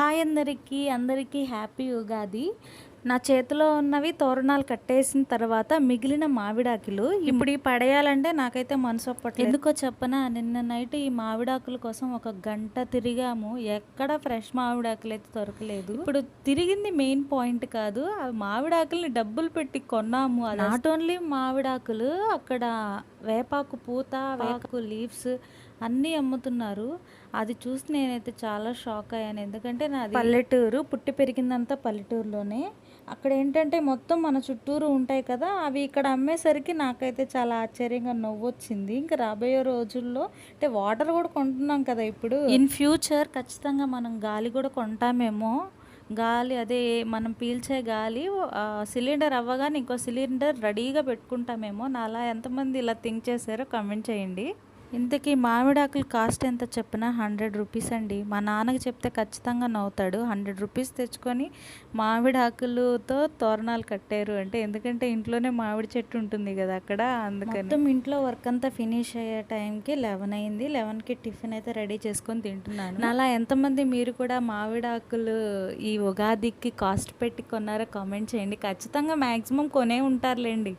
Hi అందరికీ happy Ugadi. నా చేతిలో ఉన్నవి తోరణాలు కట్టేసిన తర్వాత మిగిలిన మామిడాకులు ఇప్పుడు ఈ పడేయాలంటే నాకైతే మనసు ఒప్పట్లేదు. ఎందుకో చెప్పనా, నిన్న నైట్ ఈ మామిడాకుల కోసం ఒక గంట తిరిగాము. ఎక్కడ ఫ్రెష్ మామిడాకులు అయితే దొరకలేదు. ఇప్పుడు తిరిగింది మెయిన్ పాయింట్ కాదు, ఆ మామిడాకుల్ని డబ్బులు పెట్టి కొన్నాము. నాట్ ఓన్లీ మామిడాకులు, అక్కడ వేపాకు పూత, వేపాకు లీవ్స్ అన్నీ అమ్ముతున్నారు. అది చూసి నేనైతే చాలా షాక్ అయ్యాను. ఎందుకంటే నాది పల్లెటూరు, పుట్టి పెరిగిందంతా పల్లెటూరులోనే. అక్కడ ఏంటంటే మొత్తం మన చుట్టూరు ఉంటాయి కదా, అవి ఇక్కడ అమ్మేసరికి నాకైతే చాలా ఆశ్చర్యంగా నవ్వొచ్చింది. ఇంకా రాబోయే రోజుల్లో అంటే వాటర్ కూడా కొంటున్నాం కదా ఇప్పుడు, ఇన్ ఫ్యూచర్ ఖచ్చితంగా మనం గాలి కూడా కొంటామేమో. గాలి అదే మనం పీల్చే గాలి సిలిండర్ అవ్వగానే ఇంకో సిలిండర్ రెడీగా పెట్టుకుంటామేమో. నాలా ఎంతమంది ఇలా థింక్ చేశారో కమెంట్ చేయండి. ఇంతకీ మామిడాకులు కాస్ట్ ఎంత చెప్పినా 100 రూపీస్ అండి. మా నాన్నకి చెప్తే ఖచ్చితంగా నవ్వుతాడు. 100 రూపీస్ తెచ్చుకొని మామిడాకులతో తోరణాలు కట్టారు అంటే, ఎందుకంటే ఇంట్లోనే మామిడి చెట్టు ఉంటుంది కదా అక్కడ, అందుకని. మొత్తం ఇంట్లో వర్క్ అంతా ఫినిష్ అయ్యే టైంకి 11 అయింది. 11కి టిఫిన్ అయితే రెడీ చేసుకొని తింటున్నాను. అలా ఎంతమంది మీరు కూడా మామిడాకులు ఈ ఉగాదికి కాస్ట్ పెట్టి కొన్నారో కామెంట్ చేయండి. ఖచ్చితంగా మ్యాక్సిమం కొనే ఉంటారులేండి.